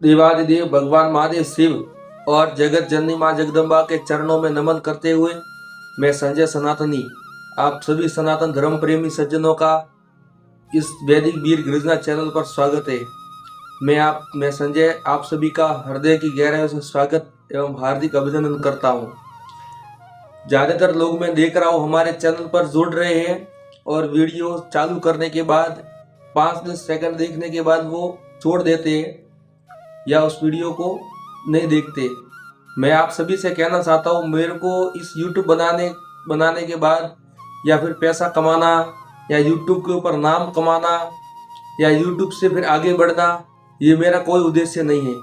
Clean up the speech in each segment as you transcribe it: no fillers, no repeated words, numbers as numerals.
देवादिदेव भगवान महादेव शिव और जगत जननी माँ जगदम्बा के चरणों में नमन करते हुए मैं संजय सनातनी आप सभी सनातन धर्म प्रेमी सज्जनों का इस वैदिक वीर गृजना चैनल पर स्वागत है। मैं संजय आप सभी का हृदय की गहराइयों से स्वागत एवं हार्दिक अभिनंदन करता हूँ। ज़्यादातर लोग मैं देख रहा हूँ हमारे चैनल पर जुड़ रहे हैं और वीडियो चालू करने के बाद 5-10 सेकंड देखने के बाद वो छोड़ देते हैं या उस वीडियो को नहीं देखते। मैं आप सभी से कहना चाहता हूँ, मेरे को इस YouTube बनाने के बाद या फिर पैसा कमाना या YouTube के ऊपर नाम कमाना या YouTube से फिर आगे बढ़ना, ये मेरा कोई उद्देश्य नहीं है।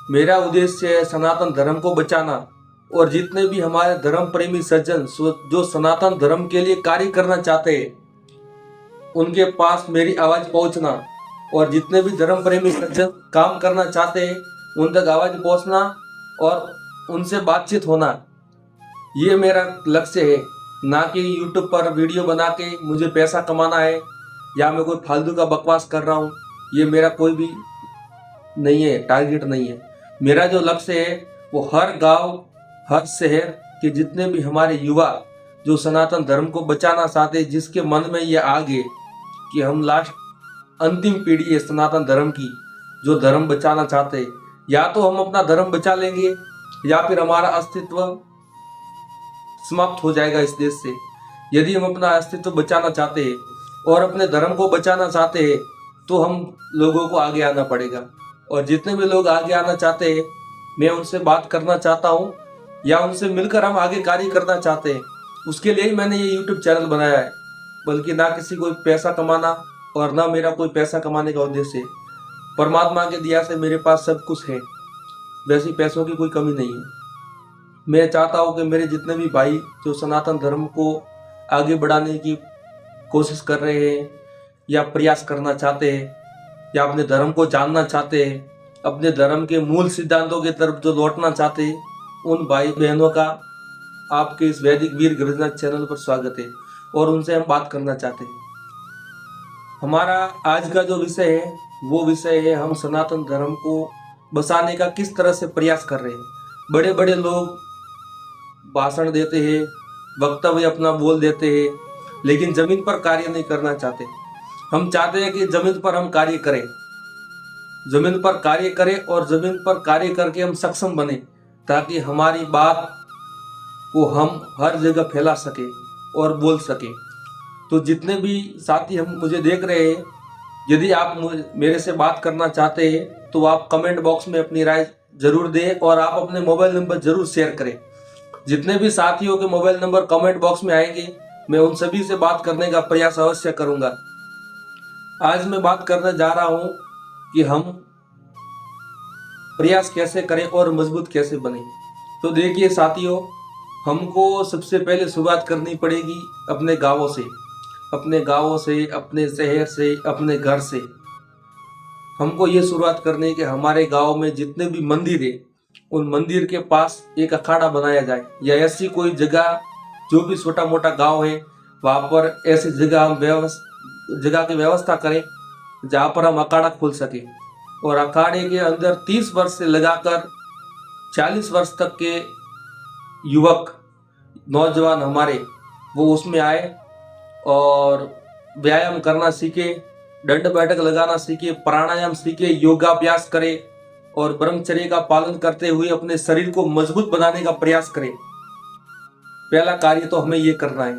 मेरा उद्देश्य है सनातन धर्म को बचाना और जितने भी हमारे धर्म प्रेमी सज्जन जो सनातन धर्म के लिए कार्य करना चाहते हैं उनके पास मेरी आवाज़ पहुंचना और जितने भी धर्म प्रेमी सज्जन काम करना चाहते हैं उन तक आवाज़ पहुंचना और उनसे बातचीत होना, ये मेरा लक्ष्य है। ना कि YouTube पर वीडियो बना के मुझे पैसा कमाना है या मैं कोई फालतू का बकवास कर रहा हूँ, ये मेरा कोई भी नहीं है, टारगेट नहीं है। मेरा जो लक्ष्य है वो हर गांव हर शहर के जितने भी हमारे युवा जो सनातन धर्म को बचाना चाहते, जिसके मन में ये आ गए कि हम लास्ट अंतिम पीढ़ी है सनातन धर्म की जो धर्म बचाना चाहते, या तो हम अपना धर्म बचा लेंगे या फिर हमारा अस्तित्व समाप्त हो जाएगा इस देश से। यदि हम अपना अस्तित्व बचाना चाहते हैं और अपने धर्म को बचाना चाहते हैं तो हम लोगों को आगे आना पड़ेगा। और जितने भी लोग आगे आना चाहते हैं मैं उनसे बात करना चाहता हूँ या उनसे मिलकर हम आगे कार्य करना चाहते हैं। उसके लिए ही मैंने ये YouTube चैनल बनाया है, बल्कि ना किसी को पैसा कमाना और ना मेरा कोई पैसा कमाने का उद्देश्य है। परमात्मा के दया से मेरे पास सब कुछ है, वैसी पैसों की कोई कमी नहीं है। मैं चाहता हूँ कि मेरे जितने भी भाई जो सनातन धर्म को आगे बढ़ाने की कोशिश कर रहे हैं या प्रयास करना चाहते हैं या अपने धर्म को जानना चाहते हैं, अपने धर्म के मूल सिद्धांतों की तरफ जो लौटना चाहते हैं, उन भाई बहनों का आपके इस वैदिक वीर गृजना चैनल पर स्वागत है और उनसे हम बात करना चाहते हैं। हमारा आज का जो विषय है वो विषय है हम सनातन धर्म को बचाने का किस तरह से प्रयास कर रहे हैं। बड़े बड़े लोग भाषण देते हैं, वक्तव्य अपना बोल देते हैं, लेकिन जमीन पर कार्य नहीं करना चाहते। हम चाहते हैं कि जमीन पर हम कार्य करें, जमीन पर कार्य करें और जमीन पर कार्य करके हम सक्षम बने ताकि हमारी बात को हम हर जगह फैला सके और बोल सके। तो जितने भी साथी हम मुझे देख रहे हैं, यदि आप मेरे से बात करना चाहते हैं तो आप कमेंट बॉक्स में अपनी राय जरूर दें और आप अपने मोबाइल नंबर जरूर शेयर करें। जितने भी साथियों के मोबाइल नंबर कमेंट बॉक्स में आएंगे मैं उन सभी से बात करने का प्रयास अवश्य करूंगा। आज मैं बात करने जा रहा हूं कि हम प्रयास कैसे करें और मजबूत कैसे बने। तो देखिए साथियों, हमको सबसे पहले शुरुआत करनी पड़ेगी अपने गांवों से, अपने शहर से, अपने घर से। हमको ये शुरुआत करनी है कि हमारे गांव में जितने भी मंदिर है उन मंदिर के पास एक अखाड़ा बनाया जाए या ऐसी कोई जगह, जो भी छोटा मोटा गांव है वहां पर ऐसी जगह हम जगह की व्यवस्था करें जहां पर हम अखाड़ा खोल सके और अखाड़े के अंदर 30 वर्ष से लगाकर 40 वर्ष तक के युवक नौजवान हमारे वो उसमें आए और व्यायाम करना सीखे, दंड बैठक लगाना सीखे, प्राणायाम सीखे, योगाभ्यास करे और ब्रह्मचर्य का पालन करते हुए अपने शरीर को मजबूत बनाने का प्रयास करें। पहला कार्य तो हमें ये करना है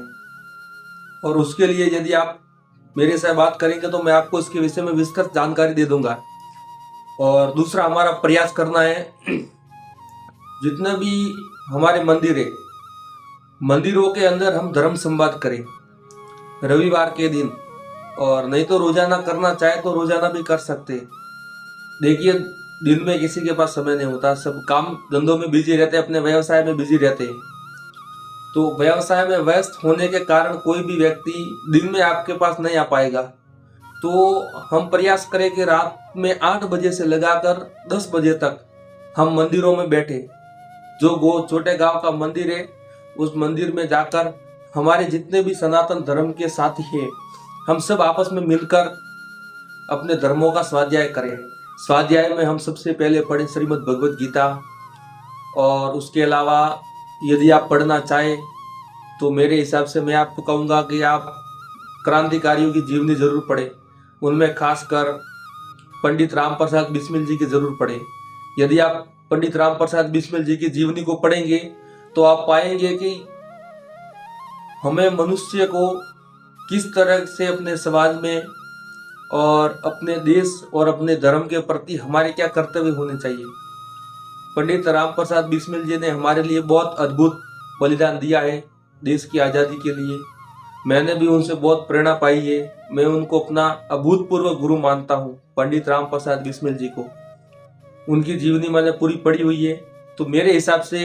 और उसके लिए यदि आप मेरे से बात करेंगे तो मैं आपको इसके विषय में विस्तृत जानकारी दे दूंगा। और दूसरा हमारा प्रयास करना है जितने भी हमारे मंदिर है, मंदिरों के अंदर हम धर्म संवाद करें रविवार के दिन, और नहीं तो रोजाना करना चाहे तो रोजाना भी कर सकते। देखिए दिन में किसी के पास समय नहीं होता, सब काम धंधों में बिजी रहते हैं, अपने व्यवसाय में बिजी रहते हैं। तो व्यवसाय में व्यस्त होने के कारण कोई भी व्यक्ति दिन में आपके पास नहीं आ पाएगा। तो हम प्रयास करें कि रात में 8 बजे से लगाकर 10 बजे तक हम मंदिरों में बैठे। जो छोटे गांव का मंदिर है उस मंदिर में जाकर हमारे जितने भी सनातन धर्म के साथी हैं हम सब आपस में मिलकर अपने धर्मों का स्वाध्याय करें। स्वाध्याय में हम सबसे पहले पढ़ें श्रीमद् भगवद गीता। और उसके अलावा यदि आप पढ़ना चाहें तो मेरे हिसाब से मैं आपको कहूँगा कि आप क्रांतिकारियों की जीवनी जरूर पढ़ें। उनमें खासकर पंडित राम प्रसाद बिस्मिल जी की जरूर पढ़ें। यदि आप पंडित राम प्रसाद बिस्मिल जी की जीवनी को पढ़ेंगे तो आप पाएंगे कि हमें मनुष्य को किस तरह से अपने समाज में और अपने देश और अपने धर्म के प्रति हमारे क्या कर्तव्य होने चाहिए। पंडित राम प्रसाद बिस्मिल जी ने हमारे लिए बहुत अद्भुत बलिदान दिया है देश की आज़ादी के लिए। मैंने भी उनसे बहुत प्रेरणा पाई है। मैं उनको अपना अभूतपूर्व गुरु मानता हूँ, पंडित राम प्रसाद बिस्मिल जी को। उनकी जीवनी मैंने पूरी पढ़ी हुई है। तो मेरे हिसाब से,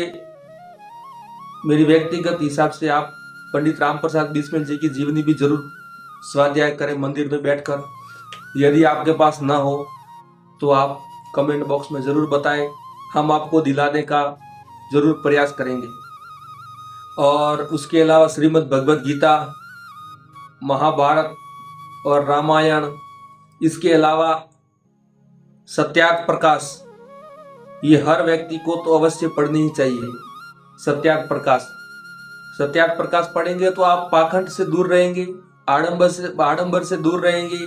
मेरी व्यक्तिगत हिसाब से आप पंडित राम प्रसाद बिस्मिल जी की जीवनी भी जरूर स्वाध्याय करें मंदिर में बैठकर। यदि आपके पास ना हो तो आप कमेंट बॉक्स में जरूर बताएं, हम आपको दिलाने का जरूर प्रयास करेंगे। और उसके अलावा श्रीमद् भगवद गीता, महाभारत और रामायण, इसके अलावा सत्यार्थ प्रकाश, ये हर व्यक्ति को तो अवश्य पढ़नी ही चाहिए। सत्यार्थ प्रकाश पढ़ेंगे तो आप पाखंड से दूर रहेंगे, आडंबर से दूर रहेंगे,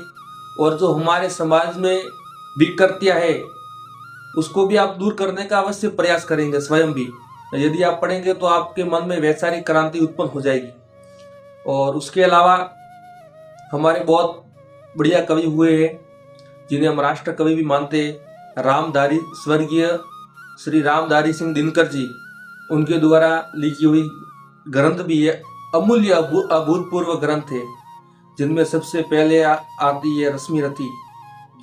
और जो हमारे समाज में विकृतियां है उसको भी आप दूर करने का अवश्य प्रयास करेंगे स्वयं भी। यदि आप पढ़ेंगे तो आपके मन में वैचारिक क्रांति उत्पन्न हो जाएगी। और उसके अलावा हमारे बहुत बढ़िया कवि हुए हैं जिन्हें हम राष्ट्र कवि भी मानते हैं, रामधारी, स्वर्गीय श्री रामधारी सिंह दिनकर जी। उनके द्वारा लिखी हुई ग्रंथ भी है, अमूल्य अभूतपूर्व ग्रंथ है, जिनमें सबसे पहले आती है रश्मि रथी,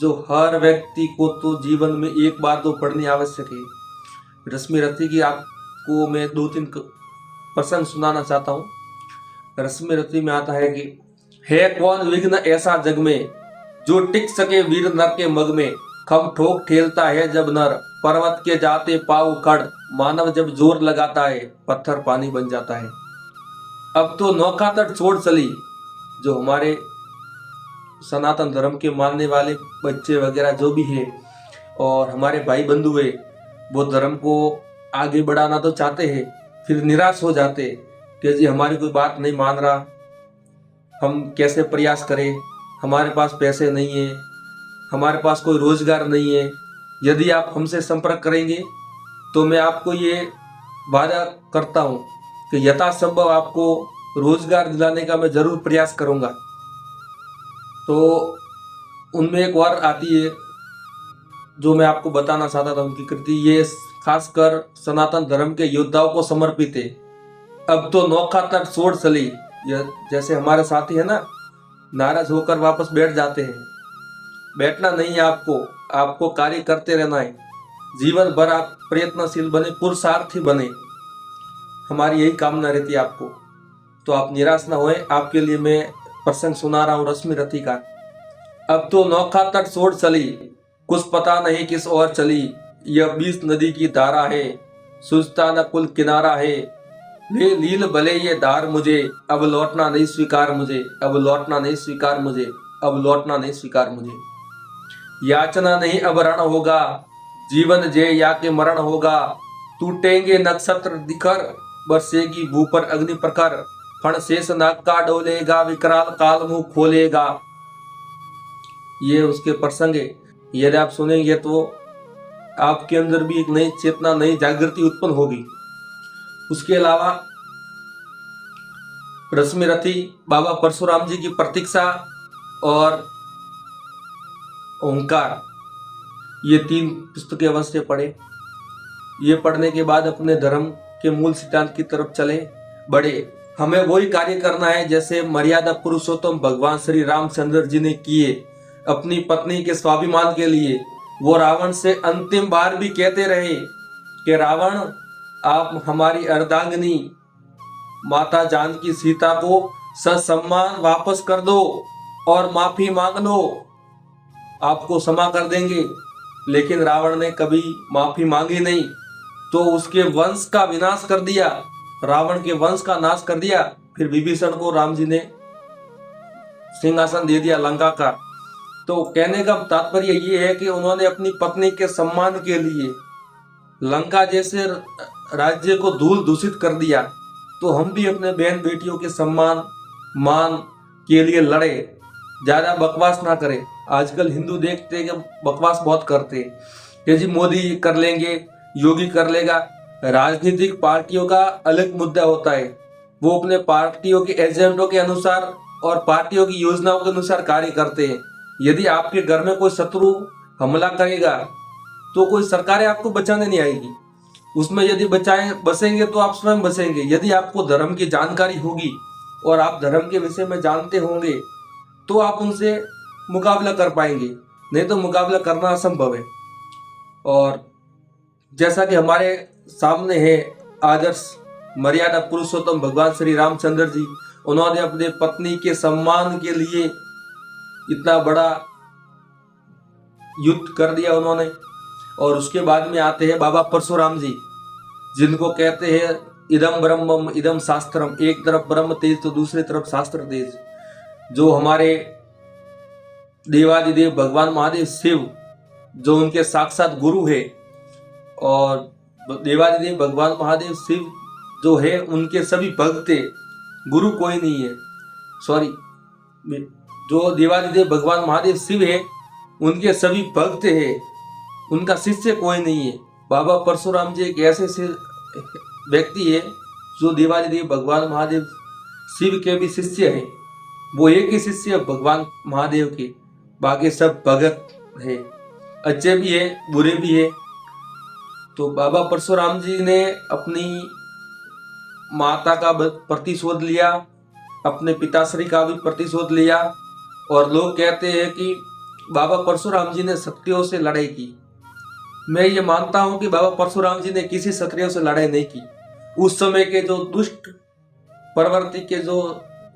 जो हर व्यक्ति को तो जीवन में एक बार तो पढ़नी आवश्यक है। रश्मि रथी की आपको मैं 2-3 प्रसंग सुनाना चाहता हूँ। रश्मि रथी में आता है कि है कौन विघ्न ऐसा जग में, जो टिक सके वीर नर के मग में। खम ठोक ठेलता है जब नर, पर्वत के जाते पाव खड़। मानव जब जोर लगाता है, पत्थर पानी बन जाता है। अब तो नौका तट छोड़ चली, जो हमारे सनातन धर्म के मानने वाले बच्चे वगैरह जो भी है और हमारे भाई बंधु है, वो धर्म को आगे बढ़ाना तो चाहते हैं, फिर निराश हो जाते कि जी हमारी कोई बात नहीं मान रहा, हम कैसे प्रयास करें, हमारे पास पैसे नहीं है, हमारे पास कोई रोजगार नहीं है। यदि आप हमसे संपर्क करेंगे तो मैं आपको ये वादा करता हूँ कि यथासंभव आपको रोजगार दिलाने का मैं जरूर प्रयास करूँगा। तो उनमें एक वार आती है जो मैं आपको बताना चाहता था। उनकी कृति ये खासकर सनातन धर्म के योद्धाओं को समर्पित है। अब तो नौका तक छोड़ चली, जैसे हमारे साथी है ना, नाराज होकर वापस बैठ जाते हैं। बैठना नहीं है आपको कार्य करते रहना है। जीवन भर आप प्रयत्नशील बने, पुरुषार्थी बने, हमारी यही कामना रहती है आपको। तो आप निराश ना होए। आपके लिए मैं प्रसंग सुना रहा हूँ रश्मि रथी का। अब तो नौका तट छोड़ चली, कुछ पता नहीं किस ओर चली। यह 20 नदी की धारा है, सूझता न कुल किनारा है। ले लील भले ये धार मुझे, अब लौटना नहीं स्वीकार मुझे, अब लौटना नहीं स्वीकार मुझे, अब लौटना नहीं स्वीकार मुझे। याचना नहीं अब रण होगा, जीवन जय या के मरण होगा। टूटेंगे नक्षत्र दिखर, बरसेगी भू पर अग्नि प्रखर। फण शेष नाग का डोलेगा, विकराल काल मुंह खोलेगा। ये उसके प्रसंग है। यदि आप सुनेंगे तो आपके अंदर भी एक नई चेतना, नई जागृति उत्पन्न होगी। उसके अलावा रश्मि रथी, बाबा परशुराम जी की प्रतीक्षा और ओंकार, ये 3 पुस्तकें अवश्य पढ़े। ये पढ़ने के बाद अपने धर्म के मूल सिद्धांत की तरफ चले बढ़े। हमें वही कार्य करना है जैसे मर्यादा पुरुषोत्तम भगवान श्री रामचंद्र जी ने किए अपनी पत्नी के स्वाभिमान के लिए। वो रावण से अंतिम बार भी कहते रहे कि रावण, आप हमारी अर्धांगिनी माता जानकी सीता को ससम्मान वापस कर दो और माफी मांग लो, आपको क्षमा कर देंगे। लेकिन रावण ने कभी माफी मांगी नहीं, तो उसके वंश का विनाश कर दिया, रावण के वंश का नाश कर दिया। फिर विभीषण को राम जी ने सिंहासन दे दिया लंका का। तो कहने का तात्पर्य ये है कि उन्होंने अपनी पत्नी के सम्मान के लिए लंका जैसे राज्य को धूल दूषित कर दिया। तो हम भी अपने बहन बेटियों के सम्मान मान के लिए लड़े, ज्यादा बकवास ना करें। आजकल हिंदू देखते हैं कि बकवास बहुत करते हैं कि जी मोदी कर लेंगे, योगी कर लेगा। राजनीतिक पार्टियों का अलग मुद्दा होता है, वो अपने पार्टियों के एजेंडों के अनुसार और पार्टियों की योजनाओं के अनुसार कार्य करते हैं। यदि आपके घर में कोई शत्रु हमला करेगा तो कोई सरकारें आपको बचाने नहीं आएगी, उसमें यदि बसेंगे तो आप स्वयं बसेंगे। यदि आपको धर्म की जानकारी होगी और आप धर्म के विषय में जानते होंगे तो आप उनसे मुकाबला कर पाएंगे, नहीं तो मुकाबला करना असंभव है। और जैसा कि हमारे सामने है आदर्श मर्यादा पुरुषोत्तम भगवान श्री रामचंद्र जी, उन्होंने अपने पत्नी के सम्मान के लिए इतना बड़ा युद्ध कर दिया उन्होंने। और उसके बाद में आते हैं बाबा परशुराम जी, जिनको कहते हैं इदम ब्रह्मम इदम शास्त्रम, एक तरफ ब्रह्म तेज तो दूसरी तरफ शास्त्र तेज। जो हमारे देवादिदेव भगवान महादेव शिव, जो उनके साक्षात गुरु है, और देवादिदेव भगवान महादेव शिव जो है उनके सभी भक्त है, गुरु कोई नहीं है। सॉरी, जो देवादिदेव भगवान महादेव शिव है उनके सभी भक्त है, उनका शिष्य कोई नहीं है। बाबा परशुराम जी एक ऐसे व्यक्ति है जो देवादिदेव भगवान महादेव शिव के भी शिष्य है। वो एक ही शिष्य है भगवान महादेव के, बाकी सब भगत है, अच्छे भी है बुरे भी है। तो बाबा परशुराम जी ने अपनी माता का प्रतिशोध लिया, अपने पिताश्री का भी प्रतिशोध लिया। और लोग कहते हैं कि बाबा परशुराम जी ने क्षत्रियों से लड़ाई की। मैं ये मानता हूं कि बाबा परशुराम जी ने किसी क्षत्रियों से लड़ाई नहीं की। उस समय के जो दुष्ट प्रवृत्ति के जो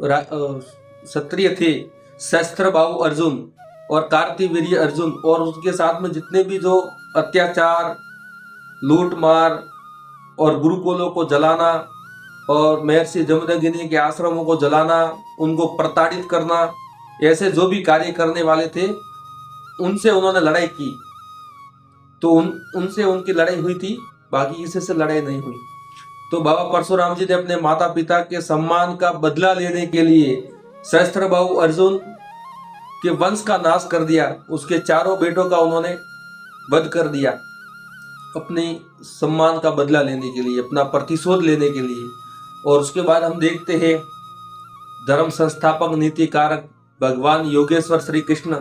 क्षत्रिय थे, शस्त्रबाहु अर्जुन और कार्तिवीर्य अर्जुन, और उसके साथ में जितने भी जो अत्याचार, लूट मार और गुरुकुलों को जलाना और महर्षि जमदग्नि के आश्रमों को जलाना, उनको प्रताड़ित करना, ऐसे जो भी कार्य करने वाले थे उनसे उन्होंने लड़ाई की। तो उनसे उनकी लड़ाई हुई थी, बाकी किसी से लड़ाई नहीं हुई। तो बाबा परशुराम जी ने अपने माता पिता के सम्मान का बदला लेने के लिए सहस्त्रबाहु अर्जुन के वंश का नाश कर दिया, उसके चारों बेटों का उन्होंने वध कर दिया, अपने सम्मान का बदला लेने के लिए, अपना प्रतिशोध लेने के लिए। और उसके बाद हम देखते हैं धर्म संस्थापक नीति कारक भगवान योगेश्वर श्री कृष्ण,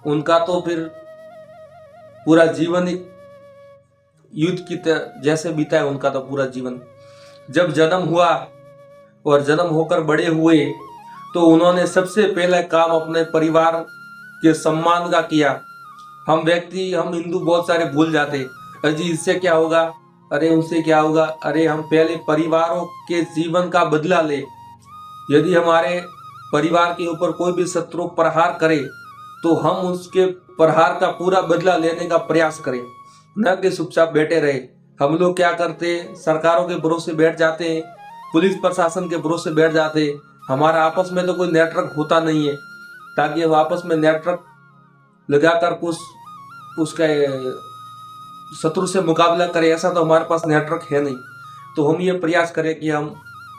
उनका तो फिर पूरा जीवन युद्ध की जैसे बीता है उनका तो पूरा जीवन। जब जन्म हुआ और जन्म होकर बड़े हुए तो उन्होंने सबसे पहला काम अपने परिवार के सम्मान का किया। हम हिंदू बहुत सारे भूल जाते, अजी इससे क्या होगा, अरे उनसे क्या होगा, अरे हम पहले परिवारों के जीवन का बदला ले। यदि हमारे परिवार के ऊपर कोई भी शत्रु प्रहार करे तो हम उसके प्रहार का पूरा बदला लेने का प्रयास करें, न कि चुपचाप बैठे रहे। हम लोग क्या करते हैं, सरकारों के भरोसे बैठ जाते हैं, पुलिस प्रशासन के भरोसे बैठ जाते हैं। हमारा आपस में तो कोई नेटवर्क होता नहीं है ताकि हम आपस में नेटवर्क लगाकर कुछ उसका शत्रु से मुकाबला करें, ऐसा तो हमारे पास नेटवर्क है नहीं। तो हम ये प्रयास करें कि हम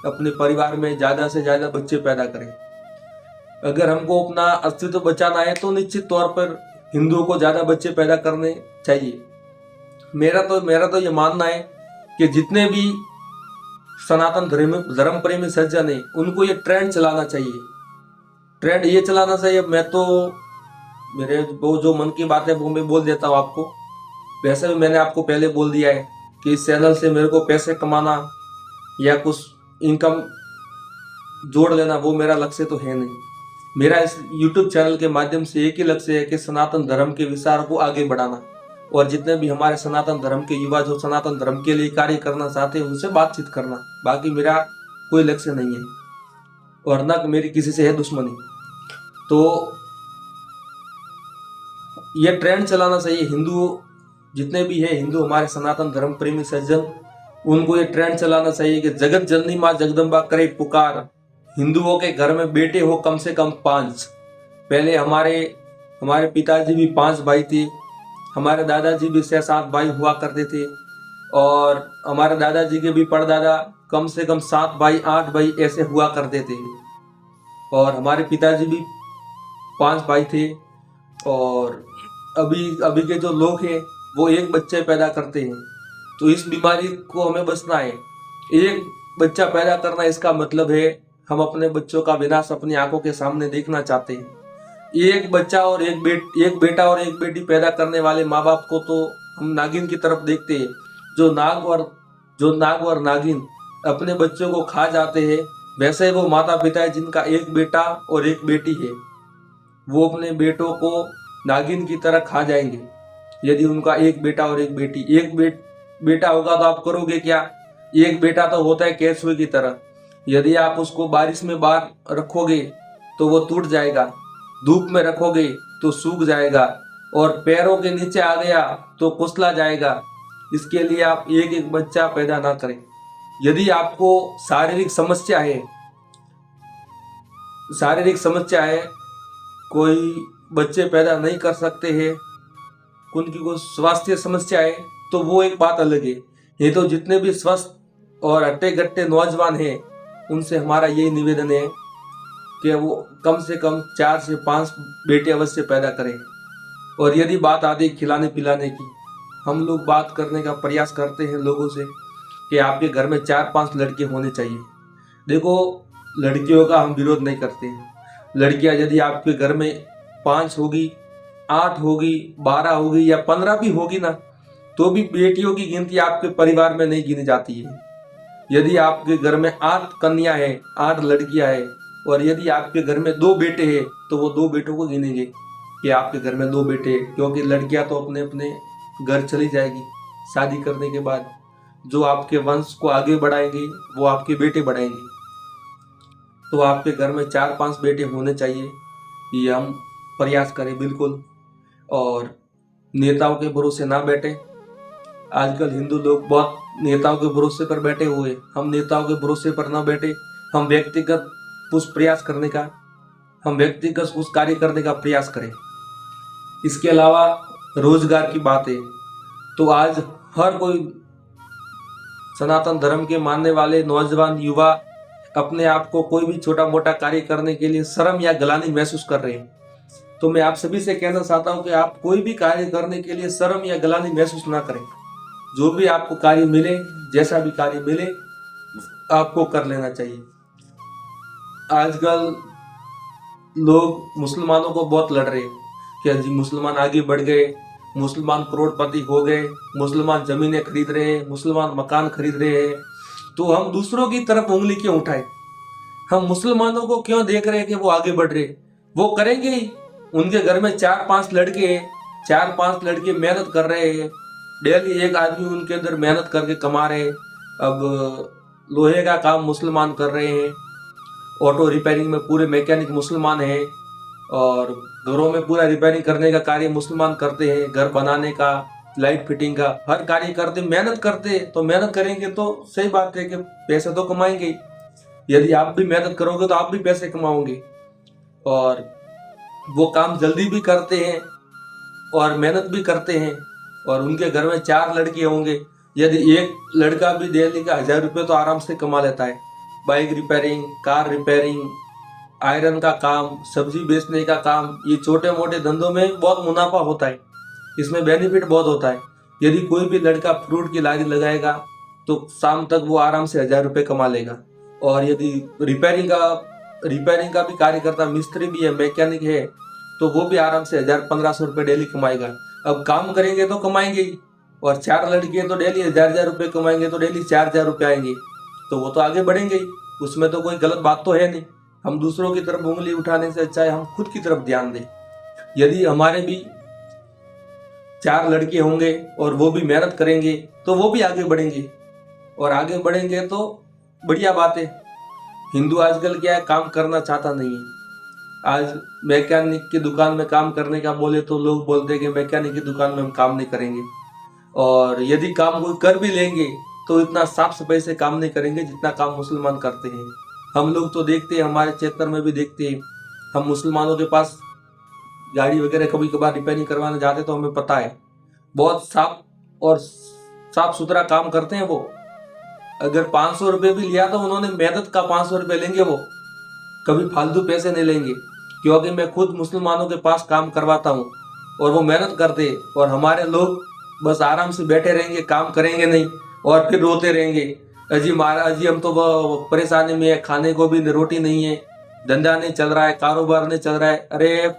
अपने परिवार में ज़्यादा से ज़्यादा बच्चे पैदा करें। अगर हमको अपना अस्तित्व बचाना है तो निश्चित तौर पर हिंदुओं को ज़्यादा बच्चे पैदा करने चाहिए। मेरा तो ये मानना है कि जितने भी सनातन धर्म प्रेमी सज्जन है उनको ये ट्रेंड चलाना चाहिए। ट्रेंड ये चलाना चाहिए, मैं तो मेरे वो जो मन की बात है वो मैं बोल देता हूँ आपको। वैसे भी मैंने आपको पहले बोल दिया है कि इस चैनल से मेरे को पैसे कमाना या कुछ इनकम जोड़ लेना वो मेरा लक्ष्य तो है नहीं। मेरा इस YouTube चैनल के माध्यम से एक ही लक्ष्य है कि सनातन धर्म के विचार को आगे बढ़ाना, और जितने भी हमारे सनातन धर्म के युवा जो सनातन धर्म के लिए कार्य करना चाहते हैं उनसे बातचीत करना। बाकी मेरा कोई लक्ष्य नहीं है और न मेरी किसी से है दुश्मनी। तो ये ट्रेंड चलाना चाहिए। हिंदू जितने भी है, हिंदू हमारे सनातन धर्म प्रेमी सज्जन, उनको ये ट्रेंड चलाना चाहिए कि जगत जननी माँ जगदम्बा करे पुकार, हिंदुओं के घर में बेटे हो कम से कम 5। पहले हमारे हमारे पिताजी भी 5 भाई थे। हमारे दादाजी भी 6-7 भाई हुआ करते थे। और हमारे दादाजी के भी परदादा कम से कम 7 भाई 8 भाई ऐसे हुआ करते थे। और हमारे पिताजी भी 5 भाई थे। और अभी अभी के जो लोग हैं वो एक बच्चे पैदा करते हैं। तो इस बीमारी को हमें बचना है। एक बच्चा पैदा करना इसका मतलब है हम अपने बच्चों का विनाश अपनी आंखों के सामने देखना चाहते हैं। एक बच्चा और एक बेटा और एक बेटी पैदा करने वाले माँ बाप को तो हम नागिन की तरफ देखते हैं। जो नाग और नागिन अपने बच्चों को खा जाते हैं, वैसे वो माता पिता है जिनका एक बेटा और एक बेटी है, वो अपने बेटों को नागिन की तरह खा जाएंगे। यदि उनका एक बेटा और एक बेटी, बेटा होगा तो आप करोगे क्या? एक बेटा तो होता है केचुए की तरह। यदि आप उसको बारिश में बाहर रखोगे तो वो टूट जाएगा, धूप में रखोगे तो सूख जाएगा, और पैरों के नीचे आ गया तो कुचला जाएगा। इसके लिए आप एक एक बच्चा पैदा ना करें। यदि आपको शारीरिक समस्या है, कोई बच्चे पैदा नहीं कर सकते हैं, उनकी कोई स्वास्थ्य समस्या है, तो वो एक बात अलग है। ये तो जितने भी स्वस्थ और हट्टे गट्टे नौजवान हैं उनसे हमारा यही निवेदन है कि वो कम से कम 4 से 5 बेटे अवश्य पैदा करें। और यदि बात आती खिलाने पिलाने की, हम लोग बात करने का प्रयास करते हैं लोगों से कि आपके घर में 4-5 लड़के होने चाहिए। देखो, लड़कियों का हम विरोध नहीं करते हैं। लड़कियां यदि आपके घर में 5 होगी, 8 होगी, 12 होगी या 15 भी होगी ना, तो भी बेटियों की गिनती आपके परिवार में नहीं गिनी जाती है। यदि आपके घर में 8 कन्या है, 8 लड़कियां है, और यदि आपके घर में 2 बेटे हैं तो वो 2 बेटों को गिनेंगे कि आपके घर में 2 बेटे हैं, क्योंकि लड़कियां तो अपने अपने घर चली जाएगी शादी करने के बाद। जो आपके वंश को आगे बढ़ाएंगे वो आपके बेटे बढ़ाएंगे। तो आपके घर में 4-5 बेटे होने चाहिए, ये हम प्रयास करें बिल्कुल। और नेताओं के भरोसे ना बैठे। आजकल हिंदू लोग बहुत नेताओं के भरोसे पर बैठे हुए। हम नेताओं के भरोसे पर ना बैठे, हम व्यक्तिगत कुछ कार्य करने का प्रयास करें। इसके अलावा रोजगार की बात है तो आज हर कोई सनातन धर्म के मानने वाले नौजवान युवा अपने आप को कोई भी छोटा मोटा कार्य करने के लिए शर्म या ग्लानि महसूस कर रहे हैं। तो मैं आप सभी से कहना चाहता हूं कि आप कोई भी कार्य करने के लिए शर्म या ग्लानि महसूस ना करें। जो भी आपको कार्य मिले, जैसा भी कार्य मिले, आपको कर लेना चाहिए। आजकल लोग मुसलमानों को बहुत लड़ रहे हैं कि जी मुसलमान आगे बढ़ गए, मुसलमान करोड़पति हो गए, मुसलमान जमीनें खरीद रहे हैं, मुसलमान मकान खरीद रहे हैं। तो हम दूसरों की तरफ उंगली क्यों उठाएं? हम मुसलमानों को क्यों देख रहे हैं कि वो आगे बढ़ रहे? वो करेंगे ही। उनके घर में 4-5 लड़के हैं, 4-5 लड़के मेहनत कर रहे हैं, डेली एक आदमी उनके अंदर मेहनत करके कमा रहे हैं। अब लोहे का काम मुसलमान कर रहे हैं, ऑटो रिपेयरिंग में पूरे मैकेनिक मुसलमान हैं, और घरों में पूरा रिपेयरिंग करने का कार्य मुसलमान करते हैं, घर बनाने का, लाइट फिटिंग का, हर कार्य करते, मेहनत करते। तो मेहनत करेंगे तो सही बात है कि पैसे तो कमाएंगे। यदि आप भी मेहनत करोगे तो आप भी पैसे कमाओगे। और वो काम जल्दी भी करते हैं और मेहनत भी करते हैं। और उनके घर में 4 लड़के होंगे, यदि एक लड़का भी डेली का 1000 रुपये तो आराम से कमा लेता है। Bike repairing, car repairing, iron का काम, सब्जी बेचने का काम, ये छोटे मोटे धंधों में बहुत मुनाफा होता है, इसमें बेनिफिट बहुत होता है। यदि कोई भी लड़का फ्रूट की लारी लगाएगा तो शाम तक वो आराम से 1000 रुपये कमा लेगा। और यदि रिपेयरिंग का भी कार्य करता, मिस्त्री भी है, मैकेनिक है, तो वो भी आराम से 1000-1500 रुपये डेली कमाएगा। अब काम करेंगे तो कमाएंगे ही। और 4 लड़के तो डेली 1000 रुपये कमाएंगे तो डेली 4000 रुपये आएंगे, तो वो तो आगे बढ़ेंगे ही। उसमें तो कोई गलत बात तो है नहीं। हम दूसरों की तरफ उंगली उठाने से अच्छा है हम खुद की तरफ ध्यान दें। यदि हमारे भी 4 लड़के होंगे और वो भी मेहनत करेंगे तो वो भी आगे बढ़ेंगे, और आगे बढ़ेंगे तो बढ़िया बात है। हिंदू आजकल क्या है, काम करना चाहता नहीं है। आज मैकेनिक की दुकान में काम करने का बोले तो लोग बोलते हैं कि मैकेनिक की दुकान में हम काम नहीं करेंगे। और यदि काम कोई कर भी लेंगे तो इतना साफ सफाई से काम नहीं करेंगे जितना काम मुसलमान करते हैं। हम लोग तो देखते हैं, हमारे क्षेत्र में भी देखते हैं, हम मुसलमानों के पास गाड़ी वगैरह कभी कभार रिपेयरिंग करवाने जाते तो हमें पता है, बहुत साफ सुथरा काम करते हैं वो। अगर 500 रुपये भी लिया तो उन्होंने मेहनत का 500 रुपये लेंगे, वो कभी फालतू पैसे नहीं लेंगे, क्योंकि मैं खुद मुसलमानों के पास काम करवाता हूँ और वो मेहनत करते हैं। और हमारे लोग बस आराम से बैठे रहेंगे, काम करेंगे नहीं और फिर रोते रहेंगे, अजी महाराज अजी हम तो परेशानी में है, खाने को भी रोटी नहीं है, धंधा नहीं चल रहा है, कारोबार नहीं चल रहा है। अरे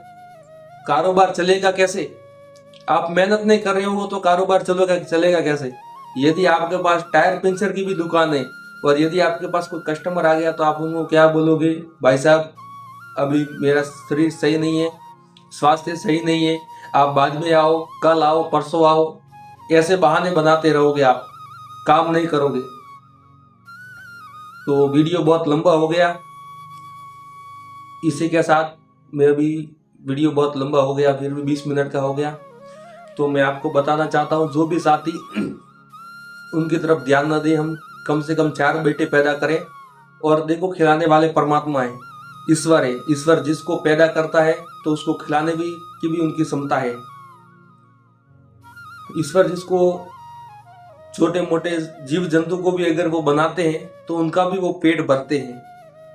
कारोबार चलेगा कैसे? आप मेहनत नहीं कर रहे हो तो कारोबार चलेगा कैसे? यदि आपके पास टायर पंचर की भी दुकान है और यदि आपके पास कोई कस्टमर आ गया तो आप उनको क्या बोलोगे? भाई साहब अभी मेरा शरीर सही नहीं है, स्वास्थ्य सही नहीं है, आप बाद में आओ, कल आओ, परसों आओ, ऐसे बहाने बनाते रहोगे, आप काम नहीं करोगे। तो वीडियो बहुत लंबा हो गया, इसी के साथ मैं अभी वीडियो बहुत लंबा हो गया, फिर भी 20 मिनट का हो गया। तो मैं आपको बताना चाहता हूँ, जो भी साथी उनकी तरफ ध्यान न दे, हम कम से कम 4 बेटे पैदा करें। और देखो, खिलाने वाले परमात्मा है, ईश्वर है। ईश्वर जिसको पैदा करता है तो उसको खिलाने की भी उनकी क्षमता है। ईश्वर जिसको छोटे मोटे जीव जंतु को भी अगर वो बनाते हैं तो उनका भी वो पेट भरते हैं।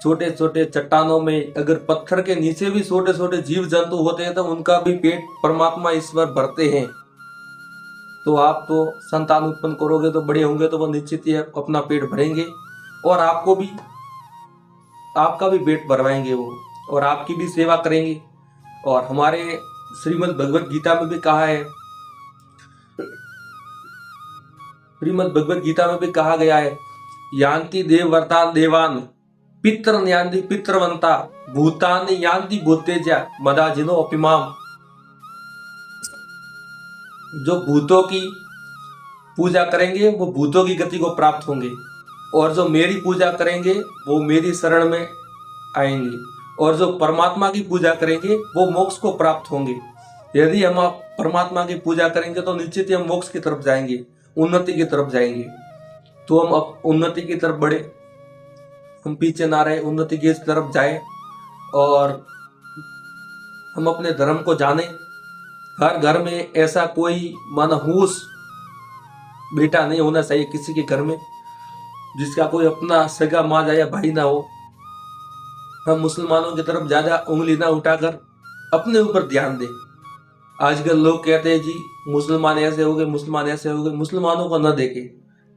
छोटे छोटे चट्टानों में अगर पत्थर के नीचे भी छोटे छोटे जीव जंतु होते हैं तो उनका भी पेट परमात्मा ईश्वर भरते हैं। तो आप तो संतान उत्पन्न करोगे तो बड़े होंगे तो वो निश्चित ही अपना पेट भरेंगे और आपका भी पेट भरवाएंगे वो, और आपकी भी सेवा करेंगे। और हमारे श्रीमद् भगवत गीता में भी कहा है, श्रीमद् भगवत गीता में भी कहा गया है, यान्ति देवव्रता देवान पितृ यान्ति पितृवंता भूतानि यान्ति भूतेजा मदाजिनो अपिमाम। जो भूतों की पूजा करेंगे वो भूतों की गति को प्राप्त होंगे, और जो मेरी पूजा करेंगे वो मेरी शरण में आएंगे, और जो परमात्मा की पूजा करेंगे वो मोक्ष को प्राप्त होंगे। यदि हम परमात्मा की पूजा करेंगे तो निश्चित ही हम मोक्ष की तरफ जाएंगे, उन्नति की तरफ जाएंगे। तो हम अब उन्नति की तरफ बढ़े, हम पीछे ना रहे, उन्नति की तरफ जाए और हम अपने धर्म को जाने। हर घर में ऐसा कोई मनहूस बेटा नहीं होना चाहिए किसी के घर में जिसका कोई अपना सगा माँ या भाई ना हो। हम मुसलमानों की तरफ ज्यादा उंगली ना उठाकर अपने ऊपर ध्यान दें। आजकल लोग कहते हैं जी मुसलमान ऐसे हो गए, मुसलमान ऐसे हो गए। मुसलमानों को न देखें,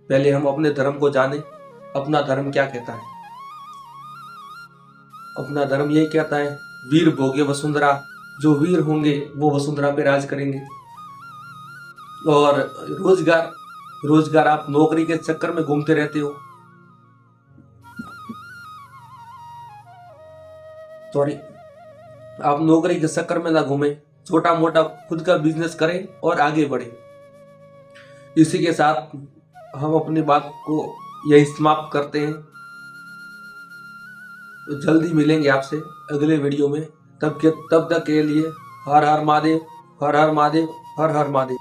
पहले हम अपने धर्म को जाने। अपना धर्म क्या कहता है? अपना धर्म यही कहता है, वीर भोगे वसुंधरा। जो वीर होंगे वो वसुंधरा पे राज करेंगे। और रोजगार आप नौकरी के चक्कर में घूमते रहते हो। सॉरी, आप नौकरी के चक्कर में ना घूमे, छोटा मोटा खुद का बिजनेस करें और आगे बढ़े। इसी के साथ हम अपनी बात को यही समाप्त करते हैं। तो जल्दी मिलेंगे आपसे अगले वीडियो में। तब तक के लिए हर हर महादेव, हर हर महादेव, हर हर महादेव।